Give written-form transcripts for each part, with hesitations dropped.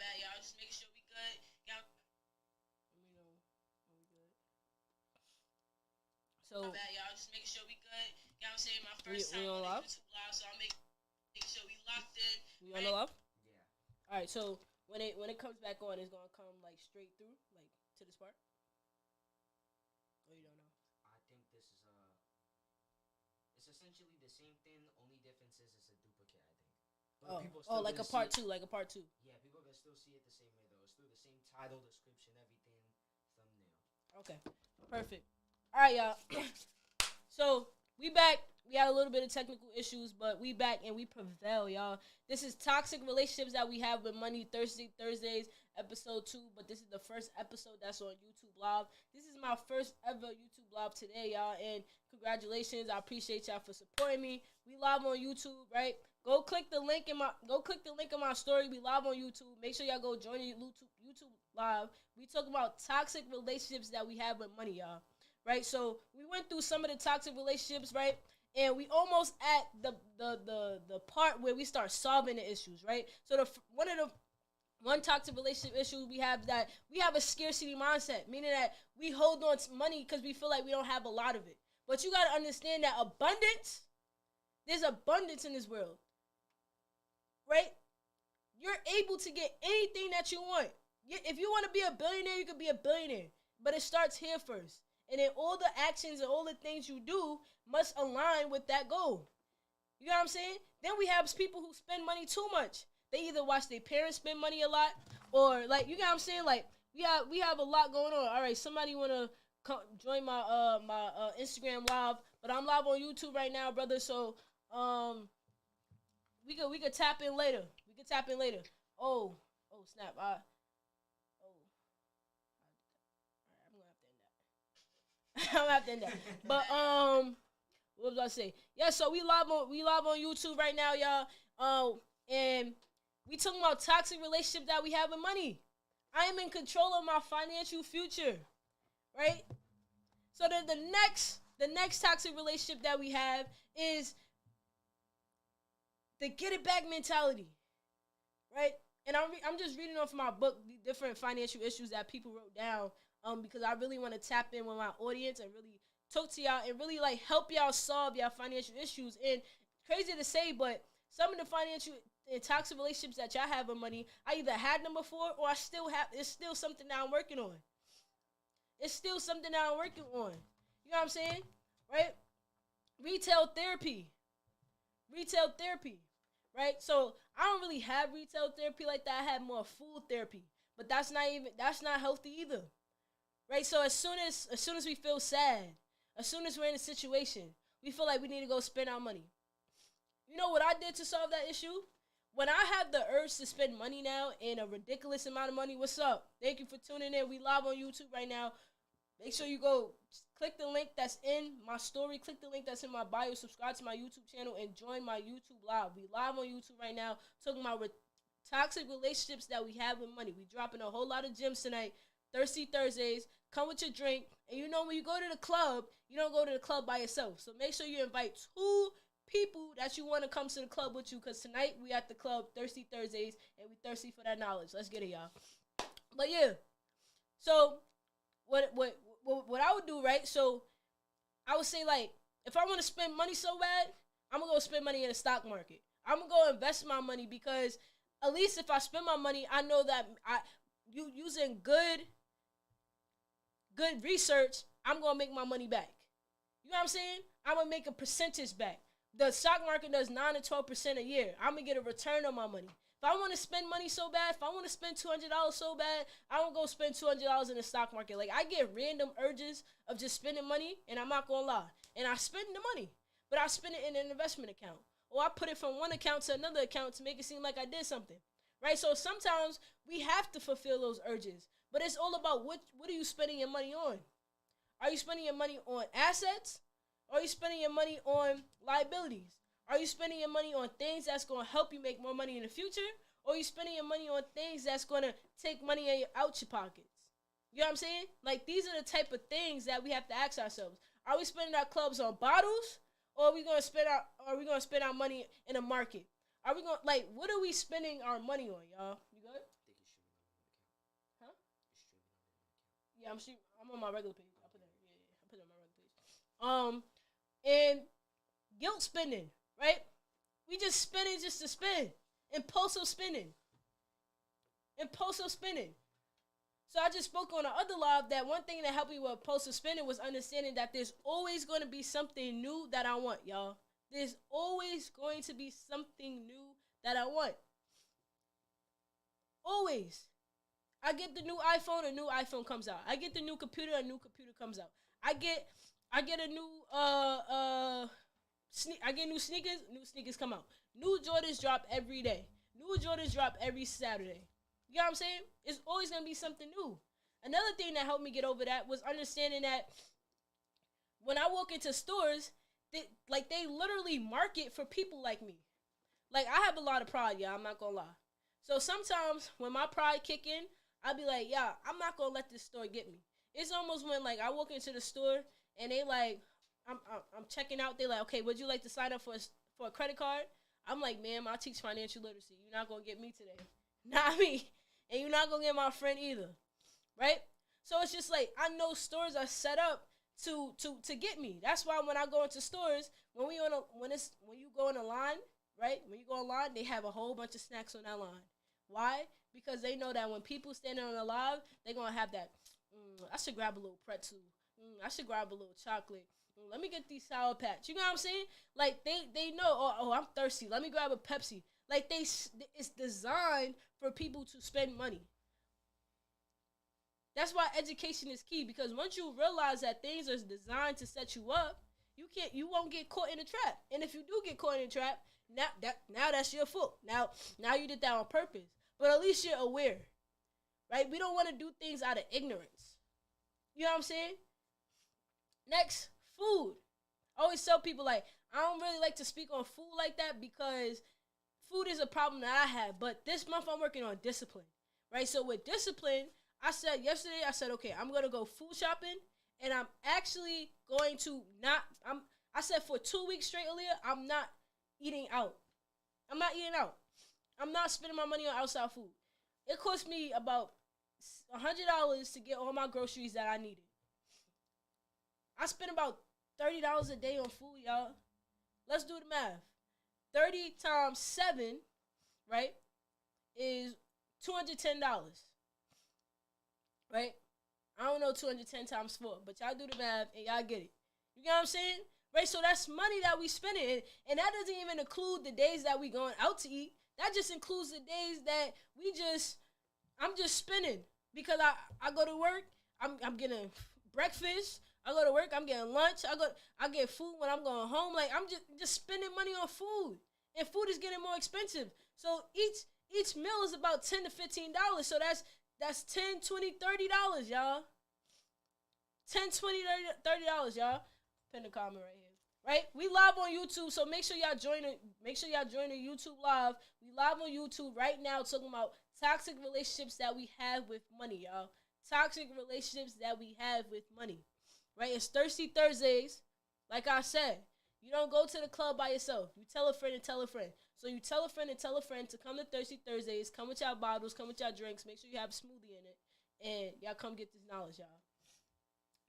bad, y'all. Just making sure we good. Y'all. Let me know. Are we good? So. My bad, y'all. Just making sure we good. You know what I'm saying? My first time on the YouTube live, so I'm making sure we locked in. We on the live? Yeah. All right. So when it comes back on, it's gonna come like straight through, like to this part. Or you don't know? I think this is it's essentially the same thing. Only difference is it's a duplicate, I think. But like a part two, like a part two. Yeah, people can still see it the same way though. It's still the same title, description, everything, thumbnail. Okay, perfect. All right, y'all. So we back. We had a little bit of technical issues, but we back and we prevail, y'all. This is Toxic Relationships That We Have With Money Thursdays, episode 2. But this is the first episode that's on YouTube Live. This is my first ever YouTube Live today, y'all. And congratulations. I appreciate y'all for supporting me. We live on YouTube, right? Go click the link in my story. We live on YouTube. Make sure y'all go join the YouTube Live. We talk about toxic relationships that we have with money, y'all. Right? So we went through some of the toxic relationships, right? And we almost at the part where we start solving the issues, right? So one toxic relationship issue we have a scarcity mindset, meaning that we hold on to money because we feel like we don't have a lot of it. But you got to understand that there's abundance in this world, right? You're able to get anything that you want. If you want to be a billionaire, you can be a billionaire. But it starts here first. And then all the actions and all the things you do must align with that goal. You know what I'm saying? Then we have people who spend money too much. They either watch their parents spend money a lot, or like, you know what I'm saying? Like, we have a lot going on. All right, somebody wanna join my Instagram live, but I'm live on YouTube right now, brother. So we could tap in later. Oh snap! I'm gonna have to end that. But what was I say? Yeah, so we live on YouTube right now, y'all. And we talking about toxic relationship that we have with money. I am in control of my financial future, right? So then the next toxic relationship that we have is the get it back mentality, right? And I'm just reading off my book the different financial issues that people wrote down. Because I really want to tap in with my audience and really talk to y'all and really like help y'all solve y'all financial issues. And crazy to say, but some of the financial and toxic relationships that y'all have with money, I either had them before or I still have. It's still something that I'm working on. You know what I'm saying? Right? Retail therapy. Right? So I don't really have retail therapy like that. I have more food therapy. But that's not healthy either. Right, so as soon as we feel sad, as soon as we're in a situation, we feel like we need to go spend our money. You know what I did to solve that issue? When I have the urge to spend money now in a ridiculous amount of money, what's up? Thank you for tuning in. We live on YouTube right now. Make sure you go click the link that's in my story. Click the link that's in my bio. Subscribe to my YouTube channel and join my YouTube live. We live on YouTube right now talking about toxic relationships that we have with money. We dropping a whole lot of gems tonight. Thirsty Thursdays. Come with your drink. And you know when you go to the club, you don't go to the club by yourself. So make sure you invite 2 people that you want to come to the club with you. Because tonight we at the club, Thirsty Thursdays, and we thirsty for that knowledge. Let's get it, y'all. But yeah. So what I would do, right? So I would say, like, if I want to spend money so bad, I'm going to go spend money in the stock market. I'm going to go invest my money because at least if I spend my money, I know that using good research, I'm going to make my money back. You know what I'm saying? I'm going to make a percentage back. The stock market does 9 to 12% a year. I'm going to get a return on my money. If I want to spend money so bad, if I want to spend $200 so bad, I don't go spend $200 in the stock market. Like, I get random urges of just spending money, and I'm not going to lie. And I spend the money, but I spend it in an investment account. Or I put it from one account to another account to make it seem like I did something. Right? So sometimes we have to fulfill those urges. But it's all about what are you spending your money on? Are you spending your money on assets? Or are you spending your money on liabilities? Are you spending your money on things that's going to help you make more money in the future? Or are you spending your money on things that's going to take money out your pockets? You know what I'm saying? Like, these are the type of things that we have to ask ourselves. Are we spending our clubs on bottles? Or are we going to spend our money in a market? Are we going, like, what are we spending our money on, y'all? You good? I think you Yeah, I'm on my regular page. I put that. Yeah, yeah. I put it on my regular page. And guilt spending, right? We just spending just to spend. Impulsive spending. Impulsive spending. So I just spoke on the other live that one thing that helped me with impulsive spending was understanding that there's always going to be something new that I want, y'all. There's always going to be something new that I want. Always. I get the new iPhone, a new iPhone comes out. I get the new computer, a new computer comes out. I get a new I get new sneakers come out. New Jordans drop every day. New Jordans drop every Saturday. You know what I'm saying? It's always gonna be something new. Another thing that helped me get over that was understanding that when I walk into stores, they literally market for people like me. Like, I have a lot of pride, y'all. I'm not gonna lie. So sometimes when my pride kick in, I'll be like, yeah, I'm not gonna let this store get me. It's almost when like I walk into the store and they like, I'm checking out. They like, okay, would you like to sign up for a credit card? I'm like, ma'am, I teach financial literacy. You're not gonna get me today, not me, and you're not gonna get my friend either, right? So it's just like I know stores are set up to get me. That's why when I go into stores, when you go in a line, right? When you go online, they have a whole bunch of snacks on that line. Why? Because they know that when people standing on the live, they're going to have that, I should grab a little pretzel. I should grab a little chocolate. Let me get these Sour Patch. You know what I'm saying? Like, they know, oh, I'm thirsty. Let me grab a Pepsi. Like, it's designed for people to spend money. That's why education is key, because once you realize that things are designed to set you up, you won't get caught in a trap. And if you do get caught in a trap, now that's your fault. Now you did that on purpose. But at least you're aware, right? We don't want to do things out of ignorance. You know what I'm saying? Next, food. I always tell people, like, I don't really like to speak on food like that because food is a problem that I have. But this month I'm working on discipline, right? So with discipline, I said yesterday, okay, I'm going to go food shopping, and I'm actually going to I said for 2 weeks straight earlier, I'm not eating out. I'm not eating out. I'm not spending my money on outside food. It cost me about $100 to get all my groceries that I needed. I spend about $30 a day on food, y'all. Let's do the math. 30 times 7, right, is $210. Right? I don't know 210 times 4, but y'all do the math and y'all get it. You get what I'm saying? Right? So that's money that we spending. And that doesn't even include the days that we going out to eat. That just includes the days that I'm just spending. Because I go to work, I'm getting breakfast. I go to work, I'm getting lunch. I get food when I'm going home. Like, I'm just spending money on food. And food is getting more expensive. So each meal is about $10 to $15. So that's $10, $20, $30, y'all. $10, $20, $30, y'all. Pin the comment right here. Right? We live on YouTube, so make sure y'all join the YouTube live. We live on YouTube right now talking about toxic relationships that we have with money, y'all. Toxic relationships that we have with money. Right? It's Thirsty Thursdays. Like I said, you don't go to the club by yourself. You tell a friend and tell a friend. So you tell a friend and tell a friend to come to Thirsty Thursdays. Come with y'all bottles. Come with y'all drinks. Make sure you have a smoothie in it. And y'all come get this knowledge, y'all.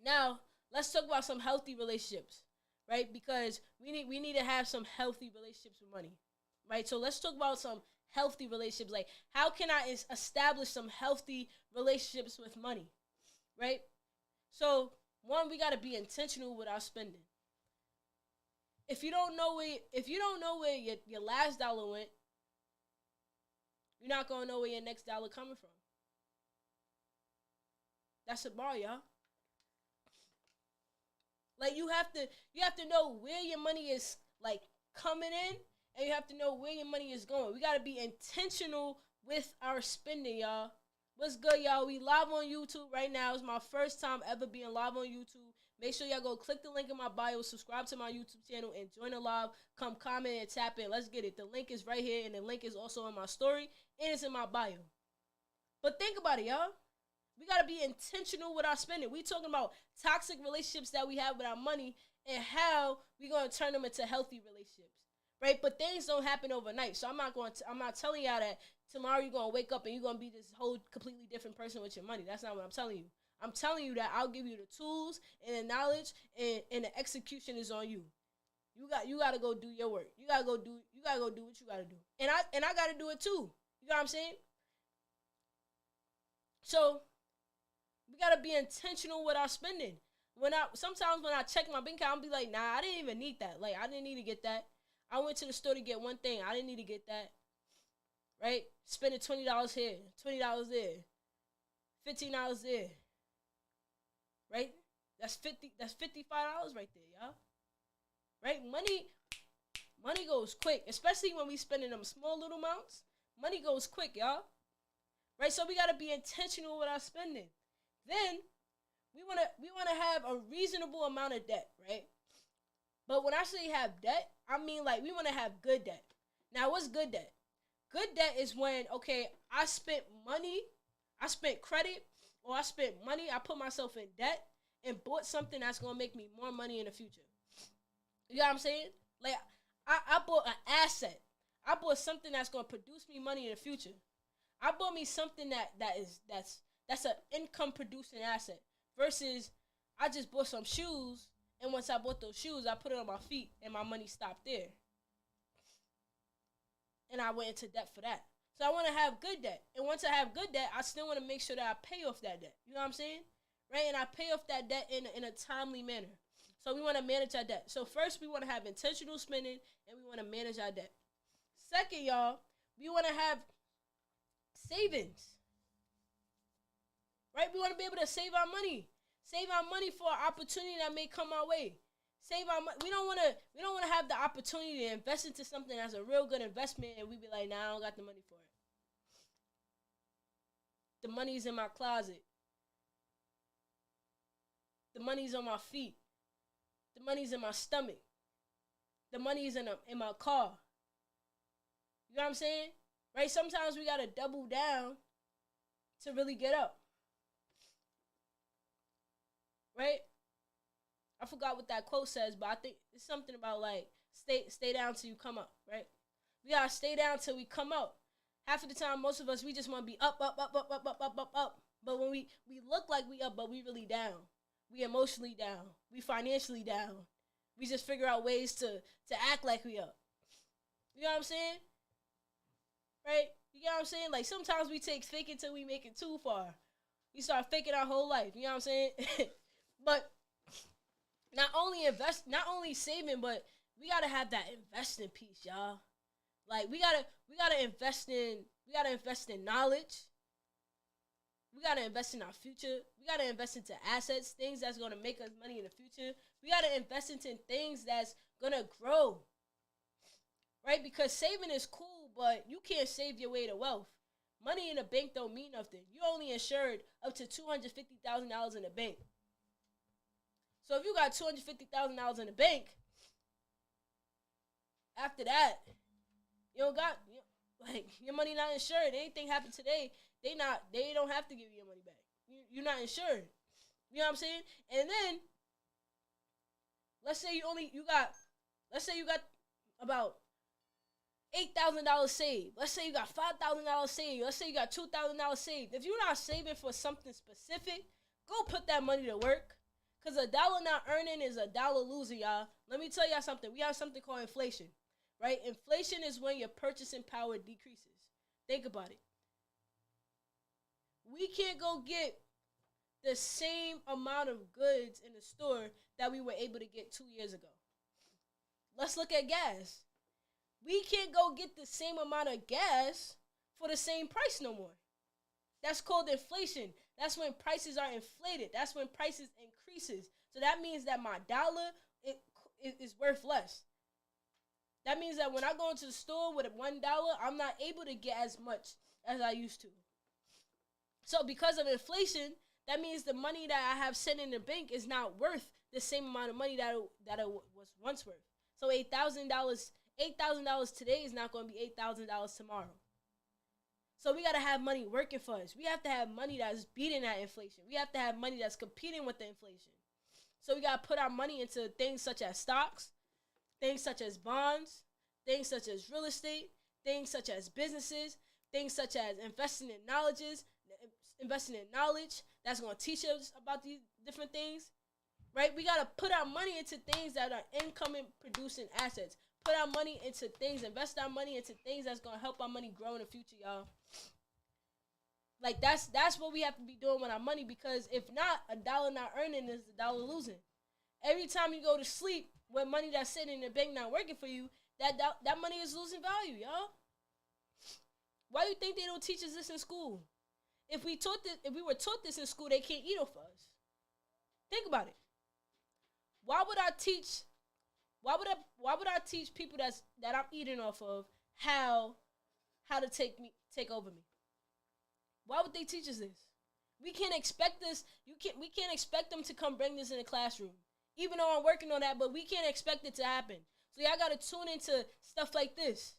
Now, let's talk about some healthy relationships, right? Because we need to have some healthy relationships with money, right? So let's talk about some healthy relationships. Like, how can I establish some healthy relationships with money, right? So, one, we got to be intentional with our spending. If you don't know where your last dollar went, you're not gonna know where your next dollar coming from. That's a bar, y'all. Like, you have to know where your money is, like, coming in, and you have to know where your money is going. We gotta be intentional with our spending, y'all. What's good, y'all? We live on YouTube right now. It's my first time ever being live on YouTube. Make sure y'all go click the link in my bio, subscribe to my YouTube channel, and join the live. Come comment and tap in. Let's get it. The link is right here, and the link is also in my story, and it's in my bio. But think about it, y'all. We got to be intentional with our spending. We talking about toxic relationships that we have with our money and how we going to turn them into healthy relationships, right? But things don't happen overnight. So I'm not telling y'all that tomorrow you're going to wake up and you're going to be this whole completely different person with your money. That's not what I'm telling you. I'm telling you that I'll give you the tools and the knowledge, and the execution is on you. You gotta go do your work. You gotta go do what you gotta do. And I gotta do it too. You know what I'm saying? So we gotta be intentional with our spending. Sometimes when I check my bank account, I'll be like, nah, I didn't even need that. Like, I didn't need to get that. I went to the store to get one thing. I didn't need to get that. Right? Spending $20 here, $20 there, $15 there. Right? That's $55 right there, y'all. Right? Money goes quick, especially when we spending them small little amounts. Money goes quick, y'all. Right? So we gotta be intentional with our spending. Then we wanna have a reasonable amount of debt, right? But when I say have debt, I mean like we wanna have good debt. Now, what's good debt? Good debt is when, okay, I spent money, I spent credit, or I spent money, I put myself in debt and bought something that's gonna make me more money in the future. You know what I'm saying? Like, I bought an asset. I bought something that's gonna produce me money in the future. I bought me something that's an income producing asset. Versus I just bought some shoes, and once I bought those shoes, I put it on my feet and my money stopped there. And I went into debt for that. So I want to have good debt. And once I have good debt, I still want to make sure that I pay off that debt. You know what I'm saying? Right? And I pay off that debt in a timely manner. So we want to manage our debt. So first, we want to have intentional spending, and we want to manage our debt. Second, y'all, we want to have savings. Right? We want to be able to save our money. Save our money for an opportunity that may come our way. Save our money. We don't want to have the opportunity to invest into something that's a real good investment, and we be like, nah, I don't got the money for it. The money's in my closet. The money's on my feet. The money's in my stomach. The money's in my car. You know what I'm saying? Right? Sometimes we gotta double down to really get up. Right? I forgot what that quote says, but I think it's something about like stay down till you come up, right? We gotta stay down till we come up. Half of the time, most of us, we just want to be up. But when we look like we up, but we really down. We emotionally down. We financially down. We just figure out ways to act like we up. You know what I'm saying? Right? You know what I'm saying? Like, sometimes we take fake it till we make it too far. We start faking our whole life. You know what I'm saying? But not only saving, but we gotta have that investing piece, y'all. Like, we gotta invest in knowledge. We gotta invest in our future. We gotta invest into assets, things that's gonna make us money in the future. We gotta invest into things that's gonna grow. Right? Because saving is cool, but you can't save your way to wealth. Money in the bank don't mean nothing. You only insured up to $250,000 in the bank. So if you got $250,000 in the bank, after that, you don't got your money not insured. Anything happen today, they don't have to give you your money back. You're not insured. You know what I'm saying? And then let's say you got about $8,000 saved. Let's say you got $5,000 saved. Let's say you got $2,000 saved. If you're not saving for something specific, go put that money to work. Because $1 not earning is $1 losing, y'all. Let me tell y'all something. We have something called inflation, right? Inflation is when your purchasing power decreases. Think about it. We can't go get the same amount of goods in the store that we were able to get 2 years ago. Let's look at gas. We can't go get the same amount of gas for the same price no more. That's called inflation. That's when prices are inflated. That's when prices increases. So that means that my dollar is worth less. That means that when I go into the store with $1, I'm not able to get as much as I used to. So because of inflation, that means the money that I have sitting in the bank is not worth the same amount of money that it was once worth. So $8,000 today is not going to be $8,000 tomorrow. So we got to have money working for us. We have to have money that's beating that inflation. We have to have money that's competing with the inflation. So we got to put our money into things such as stocks, things such as bonds, things such as real estate, things such as businesses, things such as investing in investing in knowledge that's going to teach us about these different things, right? We got to put our money into things that are income producing assets. Put our money into things, invest our money into things that's going to help our money grow in the future, y'all. Like, that's what we have to be doing with our money, because if not, a dollar not earning is a dollar losing. Every time you go to sleep with money that's sitting in the bank not working for you, that money is losing value, y'all. Why do you think they don't teach us this in school? If we were taught this in school, they can't eat off of us. Think about it. Why would I teach people that I'm eating off of how to take over me? Why would they teach us this? We can't expect this. We can't expect them to come bring this in the classroom. Even though I'm working on that, but we can't expect it to happen. So y'all gotta tune into stuff like this.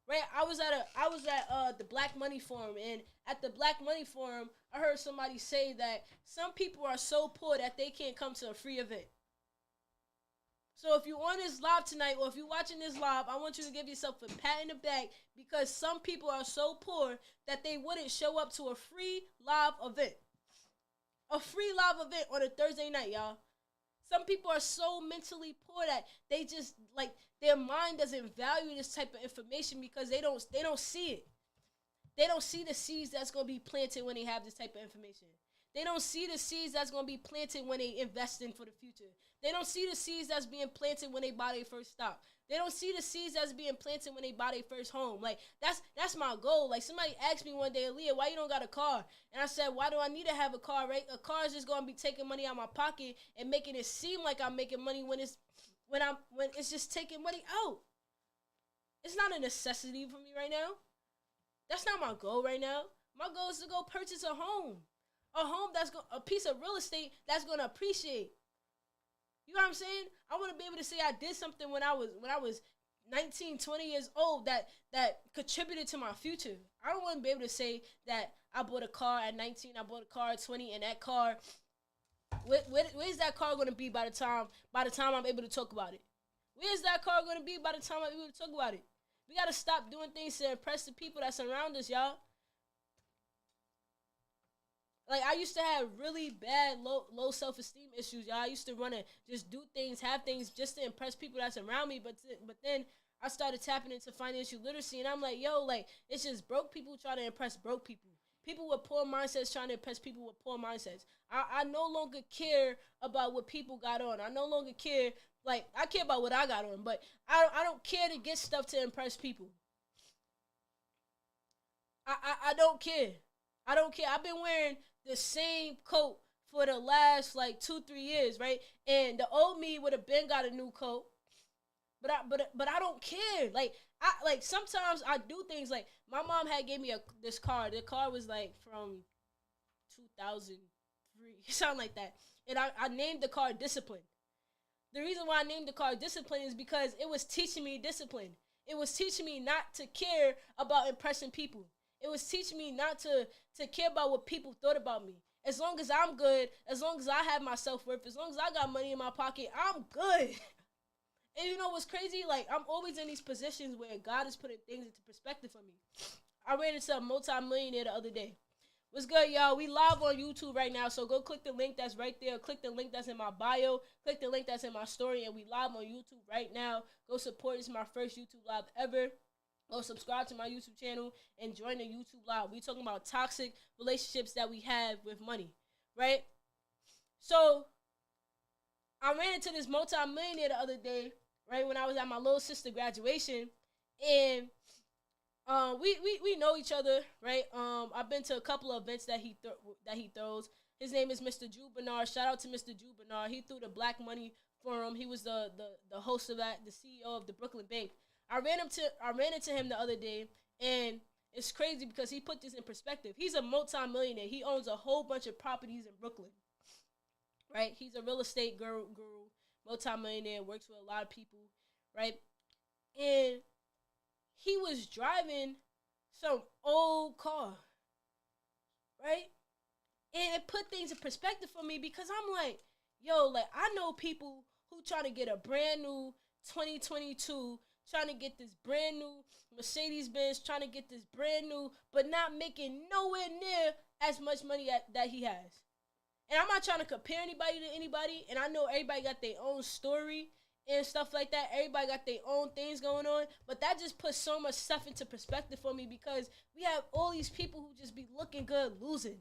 Right? I was at the Black Money Forum, and at the Black Money Forum, I heard somebody say that some people are so poor that they can't come to a free event. So if you're on this live tonight, or if you're watching this live, I want you to give yourself a pat in the back, because some people are so poor that they wouldn't show up to a free live event. A free live event on a Thursday night, y'all. Some people are so mentally poor that they just, like, their mind doesn't value this type of information because they don't see it. They don't see the seeds that's going to be planted when they have this type of information. They don't see the seeds that's going to be planted when they invest in for the future. They don't see the seeds that's being planted when they buy their first stock. They don't see the seeds that's being planted when they buy their first home. Like, that's my goal. Like, somebody asked me one day, Aaliyah, why you don't got a car? And I said, why do I need to have a car, right? A car is just going to be taking money out of my pocket and making it seem like I'm making money when it's just taking money out. It's not a necessity for me right now. That's not my goal right now. My goal is to go purchase a home. A piece of real estate that's going to appreciate. You know what I'm saying? I want to be able to say I did something when I was 19, 20 years old that contributed to my future. I don't want to be able to say that I bought a car at 19, I bought a car at 20, and that car, where's that car going to be by the time I'm able to talk about it? Where's that car going to be by the time I'm able to talk about it? We got to stop doing things to impress the people that surround us, y'all. Like, I used to have really bad, low self-esteem issues, y'all. I used to run and just do things, have things just to impress people that's around me. But then I started tapping into financial literacy, and I'm like, yo, like, it's just broke people trying to impress broke people. People with poor mindsets trying to impress people with poor mindsets. I no longer care about what people got on. I no longer care. Like, I care about what I got on, but I don't care to get stuff to impress people. I don't care. I don't care. I've been wearing the same coat for the last, like, 2-3 years, right? And the old me would have been got a new coat, but I don't care. Like sometimes I do things, like, my mom had gave me this car. The car was like from 2003, something like that, and I named the car Discipline. The reason why I named the car Discipline is because it was teaching me discipline. It was teaching me not to care about impressing people. It was teaching me not to care about what people thought about me. As long as I'm good, as long as I have my self-worth, as long as I got money in my pocket, I'm good. And you know what's crazy? Like, I'm always in these positions where God is putting things into perspective for me. I ran into a multi-millionaire the other day. What's good, y'all? We live on YouTube right now, so go click the link that's right there. Click the link that's in my bio. Click the link that's in my story, and we live on YouTube right now. Go support. This is my first YouTube live ever. Go subscribe to my YouTube channel and join the YouTube live. We talking about toxic relationships that we have with money, right? So I ran into this multi-millionaire the other day, right, when I was at my little sister graduation, and we know each other, right? I've been to a couple of events that he throws. His name is Mr. Drew Bernard. Shout out to Mr. Drew Bernard. He threw the Black Money Forum. He was the host of that, the CEO of the Brooklyn Bank. I ran into him the other day, and it's crazy because he put this in perspective. He's a multi-millionaire. He owns a whole bunch of properties in Brooklyn, right? He's a real estate guru, multi-millionaire, works with a lot of people, right? And he was driving some old car, right? And it put things in perspective for me because I'm like, yo, like, I know people who trying to get a brand new 2022 trying to get this brand new Mercedes Benz, trying to get this brand new, but not making nowhere near as much money that he has. And I'm not trying to compare anybody to anybody, and I know everybody got their own story and stuff like that. Everybody got their own things going on, but that just puts so much stuff into perspective for me because we have all these people who just be looking good losing.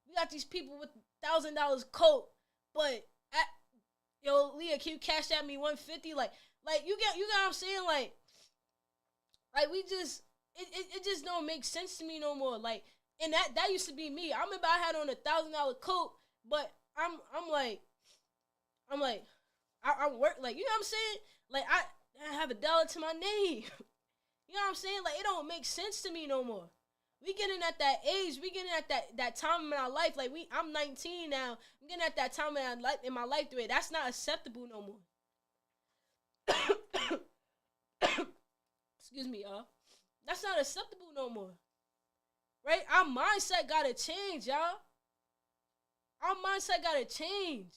We got these people with $1,000 coat, but yo, Leah, can you cash at me $150? Like you get what I'm saying? Like we just it just don't make sense to me no more. Like, and that used to be me. I remember I had on $1,000 coat, but I'm work, like, you know what I'm saying? Like, I have $1 to my name. You know what I'm saying? Like, it don't make sense to me no more. We getting at that age. We getting at that time in our life. Like, I'm 19 now. I'm getting at that time in my life. That's not acceptable no more. Excuse me, y'all. That's not acceptable no more. Right? Our mindset gotta change, y'all. Our mindset gotta change.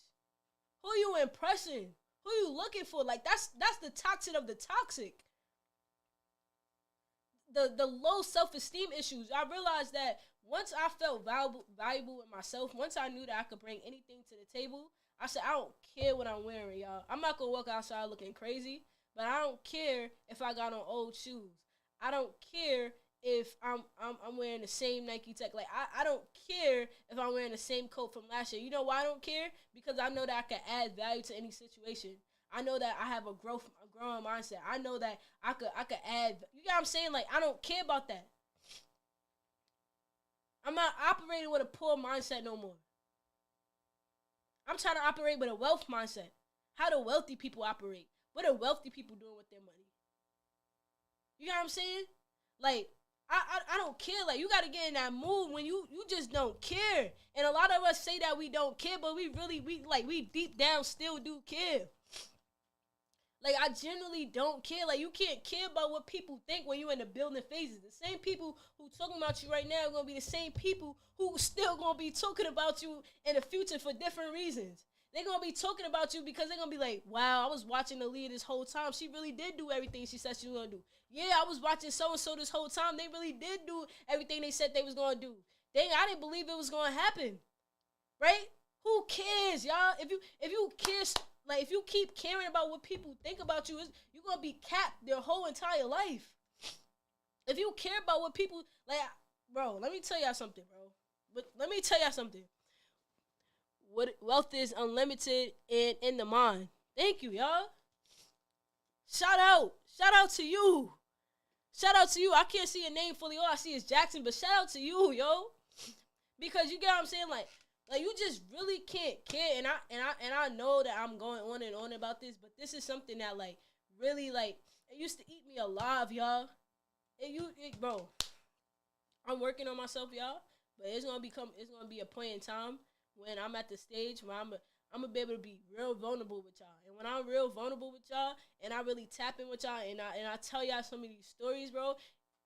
Who you impressing? Who you looking for? Like, that's the toxic of the toxic. The low self-esteem issues. I realized that once I felt valuable in myself, once I knew that I could bring anything to the table, I said, I don't care what I'm wearing, y'all. I'm not gonna walk outside looking crazy, but I don't care if I got on old shoes. I don't care if I'm wearing the same Nike Tech. Like, I don't care if I'm wearing the same coat from last year. You know why I don't care? Because I know that I can add value to any situation. I know that I have a growing mindset. I know that I could add. You know what I'm saying? Like, I don't care about that. I'm not operating with a poor mindset no more. I'm trying to operate with a wealth mindset. How do wealthy people operate? What are wealthy people doing with their money? You know what I'm saying? Like, I don't care. Like, you got to get in that mood when you just don't care. And a lot of us say that we don't care, but we deep down still do care. Like, I generally don't care. Like, you can't care about what people think when you're in the building phases. The same people who talking about you right now are going to be the same people who still going to be talking about you in the future for different reasons. They're going to be talking about you because they're going to be like, wow, I was watching Aaliyah this whole time. She really did do everything she said she was going to do. Yeah, I was watching so-and-so this whole time. They really did do everything they said they was going to do. Dang, I didn't believe it was going to happen. Right? Who cares, y'all? If you care, like, if you keep caring about what people think about you, you're going to be capped their whole entire life. If you care about what people, like, bro, let me tell y'all something, bro. But let me tell y'all something. What wealth is unlimited and in the mind. Thank you, y'all. Shout out to you. Shout out to you. I can't see your name fully. All I see is Jackson, but shout out to you, yo. Because you get what I'm saying, like you just really can't care. And I know that I'm going on and on about this, but this is something that, like, really, like, it used to eat me alive, y'all. Bro, I'm working on myself, y'all. But it's gonna be a point in time when I'm at the stage where I'm gonna be able to be real vulnerable with y'all. And when I'm real vulnerable with y'all, and I really tap in with y'all, and I tell y'all some of these stories, bro,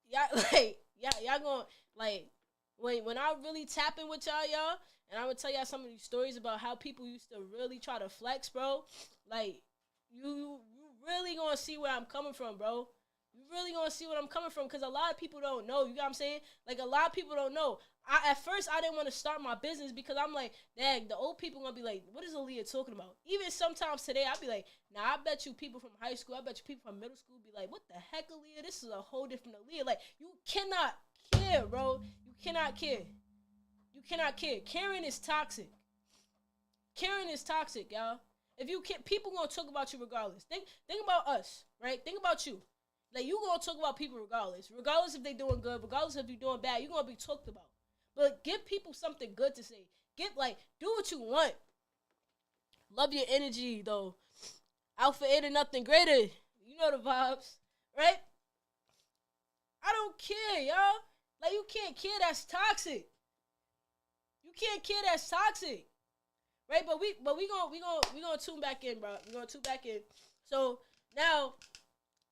y'all gonna, like, when I really tap in with y'all, and I'm gonna tell y'all some of these stories about how people used to really try to flex, bro. Like, you really gonna see where I'm coming from, bro. You really gonna see what I'm coming from, because a lot of people don't know. You know what I'm saying? Like, a lot of people don't know. At first, I didn't want to start my business because I'm like, dang, the old people gonna be like, what is Aaliyah talking about? Even sometimes today, I'll be like, nah, I bet you people from high school, I bet you people from middle school be like, what the heck, Aaliyah? This is a whole different Aaliyah. Like, you cannot care, bro. You cannot care. You cannot care. Caring is toxic. Caring is toxic, y'all. If you can't, people gonna talk about you regardless. Think about us, right? Think about you. Like, you gonna talk about people regardless. Regardless if they doing good, regardless if you doing bad, you gonna be talked about. But give people something good to say. Do what you want. Love your energy, though. Out for it and nothing greater. You know the vibes, right? I don't care, y'all. Like, you can't care, that's toxic. You can't care, that's toxic. Right? But we gonna tune back in, bro. We're gonna tune back in. So now,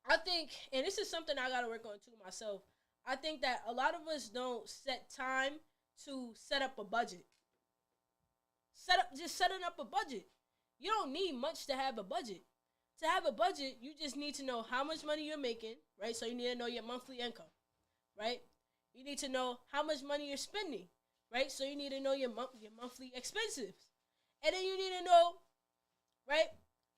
I think, and this is something I gotta work on too myself. I think that a lot of us don't set time to set up a budget. Setting up a budget. You don't need much to have a budget. To have a budget, you just need to know how much money you're making, right? So you need to know your monthly income, right? You need to know how much money you're spending, right? So you need to know your monthly expenses. And then you need to know, right?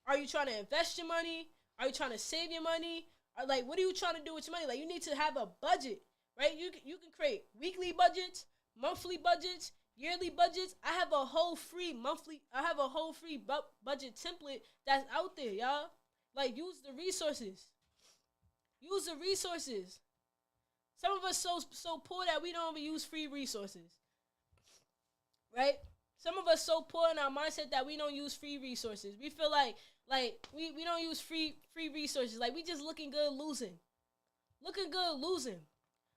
Are you trying to invest your money? Are you trying to save your money? Or like, what are you trying to do with your money? Like, you need to have a budget, right? You can create weekly budgets, monthly budgets, yearly budgets. I have a whole free budget template that's out there, y'all. Like, use the resources. Use the resources. Some of us so poor that we don't even use free resources, right? Some of us so poor in our mindset that we don't use free resources. We feel like we don't use free resources. Like, we just looking good losing. Looking good losing.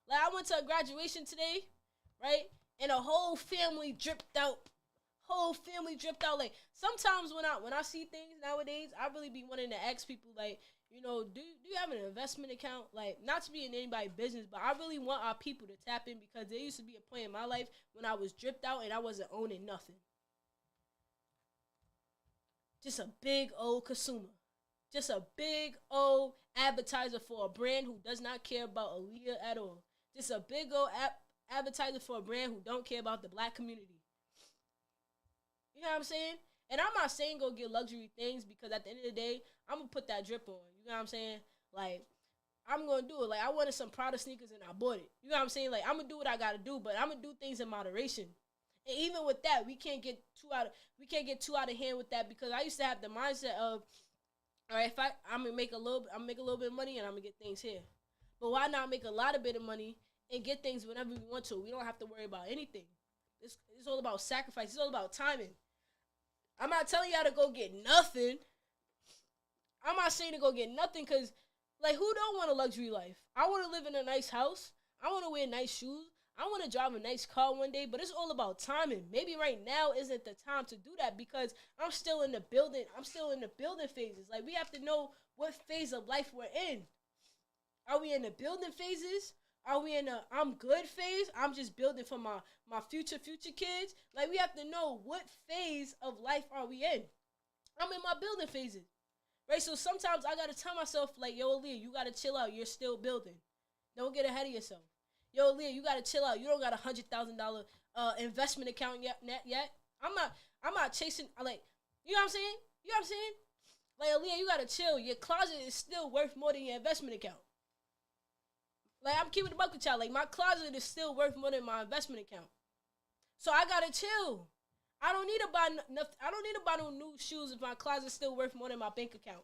Like, I went to a graduation today, right? And a whole family dripped out. Like, sometimes when I see things nowadays, I really be wanting to ask people, like, you know, do you have an investment account? Like, not to be in anybody's business, but I really want our people to tap in, because there used to be a point in my life when I was dripped out and I wasn't owning nothing. Just a big old consumer. Just a big old advertiser for a brand who does not care about Aaliyah at all. Just a big old advertiser for a brand who don't care about the black community. You know what I'm saying? And I'm not saying go get luxury things, because at the end of the day, I'm going to put that drip on. You know what I'm saying? Like, I'm going to do it. Like, I wanted some Prada sneakers and I bought it. You know what I'm saying? Like, I'm going to do what I got to do, but I'm going to do things in moderation. And even with that, we can't get too out of hand with that, because I used to have the mindset of, all right, if I'm going to make a little bit of money and I'm going to get things here. But why not make a lot of bit of money and get things whenever we want to? We don't have to worry about anything. It's all about sacrifice. It's all about timing. I'm not telling y'all to go get nothing. I'm not saying to go get nothing, because, like, who don't want a luxury life? I want to live in a nice house. I want to wear nice shoes. I want to drive a nice car one day, but it's all about timing. Maybe right now isn't the time to do that, because I'm still in the building phases. Like, we have to know what phase of life we're in. Are we in the building phases? Are we in a I'm good phase? I'm just building for my future kids. Like, we have to know what phase of life are we in. I'm in my building phases, right? So sometimes I got to tell myself, like, yo, Leah, you got to chill out. You're still building. Don't get ahead of yourself. Yo, Leah, you got to chill out. You don't got $100,000 investment account yet. I'm not chasing, like, you know what I'm saying? You know what I'm saying? Like, Leah, you got to chill. Your closet is still worth more than your investment account. Like, I'm keeping the buck with y'all. Like, my closet is still worth more than my investment account. So I gotta chill. I don't need to buy no new shoes if my closet's still worth more than my bank account.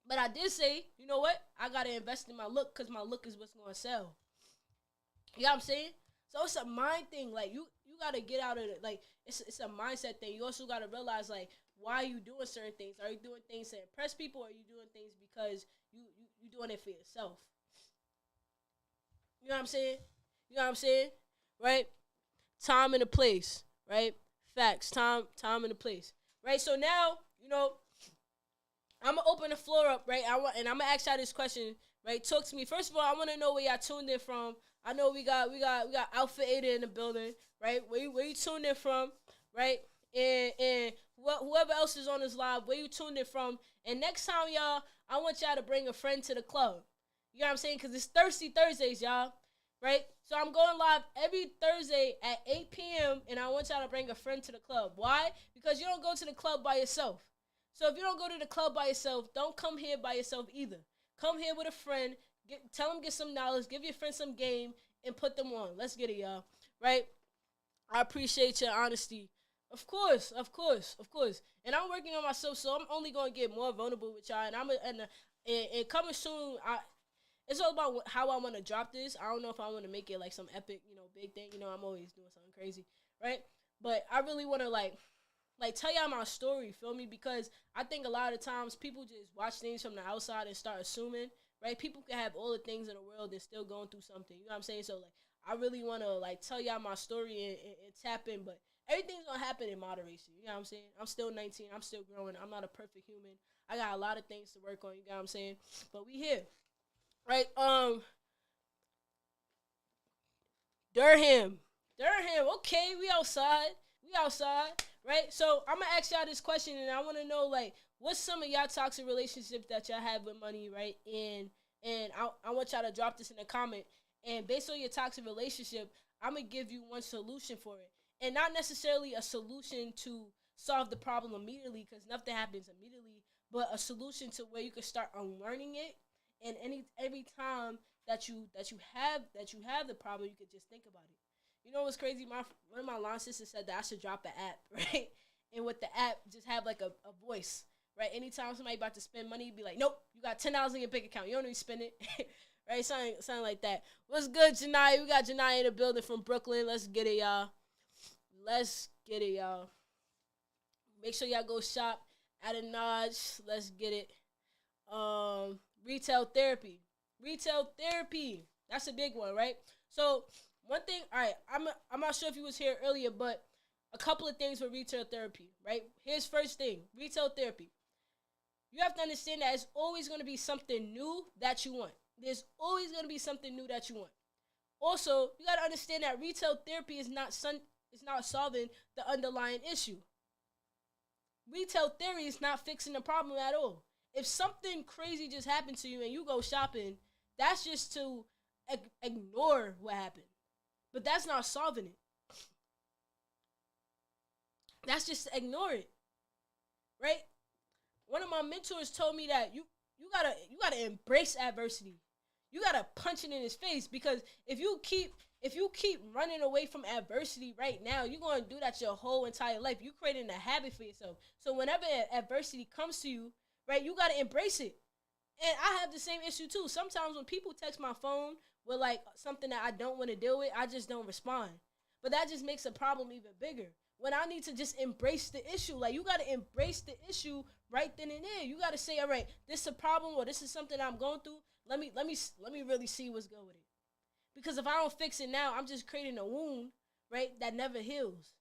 But I did say, you know what? I gotta invest in my look, because my look is what's gonna sell. You know what I'm saying? So it's a mind thing. Like, you gotta get out of it. Like, it's a mindset thing. You also gotta realize, like, why are you doing certain things? Are you doing things to impress people, or are you doing things because you doing it for yourself? You know what I'm saying? You know what I'm saying? Right? Time and a place, right? Facts. Time and a place. Right? So now, you know, I'm gonna open the floor up, right? I'm gonna ask y'all this question, right? Talk to me. First of all, I wanna know where y'all tuned in from. I know we got Alpha Ada in the building, right? Where you tuned in from, right? And whoever else is on this live, where you tuned in from. And next time, y'all, I want y'all to bring a friend to the club. You know what I'm saying? Because it's Thirsty Thursdays, y'all, right? So I'm going live every Thursday at 8 p.m., and I want y'all to bring a friend to the club. Why? Because you don't go to the club by yourself. So if you don't go to the club by yourself, don't come here by yourself either. Come here with a friend. Tell them get some knowledge. Give your friend some game and put them on. Let's get it, y'all. Right? I appreciate your honesty. Of course. And I'm working on myself, so I'm only going to get more vulnerable with y'all. And coming soon, it's all about how I want to drop this. I don't know if I want to make it like some epic, big thing. I'm always doing something crazy, right? But I really want to like tell y'all my story, feel me? Because I think a lot of times people just watch things from the outside and start assuming, right? People can have all the things in the world and still going through something. You know what I'm saying? So, like, I really want to, like, tell y'all my story and tap in. But everything's going to happen in moderation. You know what I'm saying? I'm still 19. I'm still growing. I'm not a perfect human. I got a lot of things to work on. You know what I'm saying? But we here. Right? Durham. Okay, we outside. right? So I'm gonna ask y'all this question, and I want to know like, what's some of y'all toxic relationships that y'all have with money, right? And I want y'all to drop this in a comment. And based on your toxic relationship, I'm gonna give you one solution for it, and not necessarily a solution to solve the problem immediately, because nothing happens immediately, but a solution to where you can start unlearning it. And every time that you have the problem, you could just think about it. You know what's crazy? One of my lawn sisters said that I should drop an app, right? And with the app, just have like a voice, right? Anytime somebody about to spend money, be like, nope, you got $10 in your bank account. You don't need to spend it, right? Something like that. What's good, Janai? We got Janai in the building from Brooklyn. Let's get it, y'all. Let's get it, y'all. Make sure y'all go shop at a Notch. Let's get it. Retail therapy. Retail therapy. That's a big one, right? So one thing, all right, I'm not sure if you was here earlier, but a couple of things with retail therapy, right? Here's first thing, retail therapy. You have to understand that it's always going to be something new that you want. There's always going to be something new that you want. Also, you got to understand that retail therapy is not solving the underlying issue. Retail theory is not fixing the problem at all. If something crazy just happened to you and you go shopping, that's just to ignore what happened. But that's not solving it. That's just to ignore it, right? One of my mentors told me that you gotta embrace adversity. You gotta punch it in his face, because if you keep running away from adversity right now, you're gonna do that your whole entire life. You're creating a habit for yourself. So whenever adversity comes to you, right, you gotta embrace it. And I have the same issue too. Sometimes when people text my phone with like something that I don't want to deal with, I just don't respond. But that just makes the problem even bigger. When I need to just embrace the issue, like you gotta embrace the issue right then and there. You gotta say, all right, this is a problem, or this is something I'm going through. Let me really see what's good with it. Because if I don't fix it now, I'm just creating a wound, right, that never heals.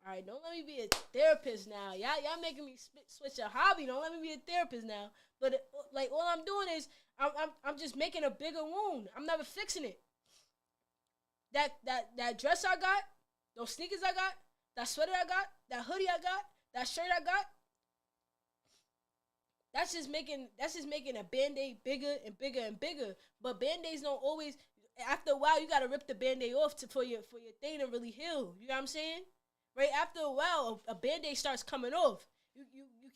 All right, don't let me be a therapist now. Y'all making me switch a hobby. Don't let me be a therapist now. But like all I'm doing is I'm just making a bigger wound. I'm never fixing it. That dress I got, those sneakers I got, that sweater I got, that hoodie I got, that shirt I got. That's just making a Band-Aid bigger and bigger and bigger. But Band-Aids don't always. After a while, you gotta rip the Band-Aid off for your thing to really heal. You know what I'm saying? Right after a while, a Band-Aid starts coming off. You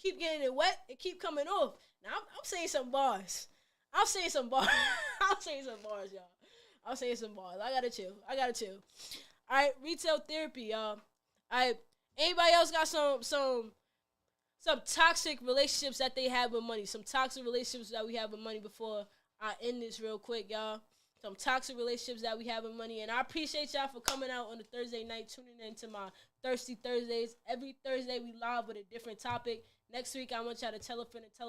keep getting it wet, it keep coming off. Now I'm saying some bars. I'm saying some bars. I'm saying some bars, y'all. I'm saying some bars. I gotta chill. All right, retail therapy, y'all. All right, anybody else got some toxic relationships that they have with money? Some toxic relationships that we have with money before I end this real quick, y'all. Some toxic relationships that we have with money. And I appreciate y'all for coming out on a Thursday night, tuning into my Thirsty Thursdays. Every Thursday we live with a different topic. Next week I want y'all to tell a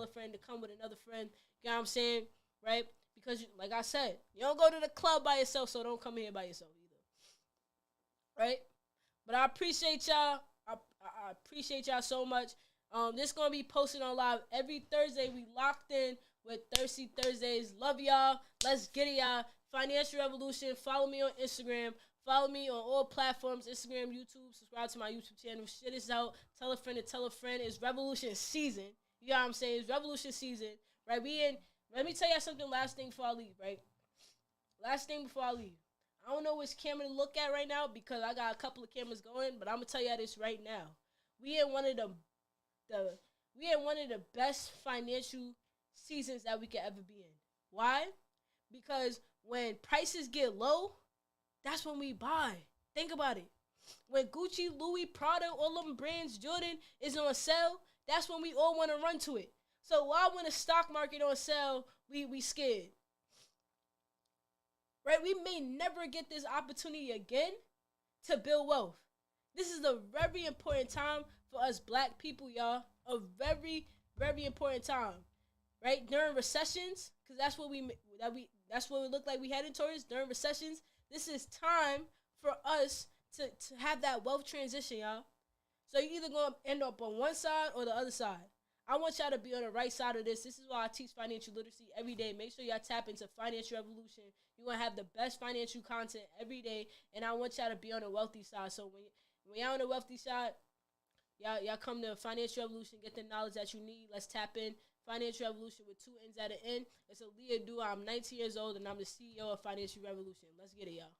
friend to come with another friend. You know what I'm saying? Right? Because, like I said, you don't go to the club by yourself, so don't come here by yourself either. Right? But I appreciate y'all. I appreciate y'all so much. This going to be posted on live every Thursday. We locked in with Thirsty Thursdays. Love y'all. Let's get it, y'all. Financial Revolution. Follow me on Instagram. Follow me on all platforms, Instagram, YouTube. Subscribe to my YouTube channel. Shit is out. Tell a friend to tell a friend. It's Revolution season. You know what I'm saying? It's Revolution season. Right? Let me tell you something last thing before I leave, right? Last thing before I leave. I don't know which camera to look at right now because I got a couple of cameras going, but I'm going to tell you this right now. We in one of the best financial seasons that we could ever be in. Why? Because when prices get low, that's when we buy. Think about it. When Gucci, Louis, Prada, all them brands, Jordan is on sale, that's when we all want to run to it. So why when the stock market on sale, we scared? Right? We may never get this opportunity again to build wealth. This is a very important time for us black people, y'all. A very, very important time. Right? During recessions, because that's what we look like we headed towards during recessions. This is time for us to have that wealth transition, y'all. So you're either going to end up on one side or the other side. I want y'all to be on the right side of this. This is why I teach financial literacy every day. Make sure y'all tap into Financial Revolution. You're going to have the best financial content every day, and I want y'all to be on the wealthy side. So when y'all on the wealthy side, Y'all come to Financial Revolution, get the knowledge that you need. Let's tap in. Financial Revolution with 2 N's at the end. It's a Leah Dua. I'm 19 years old, and I'm the CEO of Financial Revolution. Let's get it, y'all.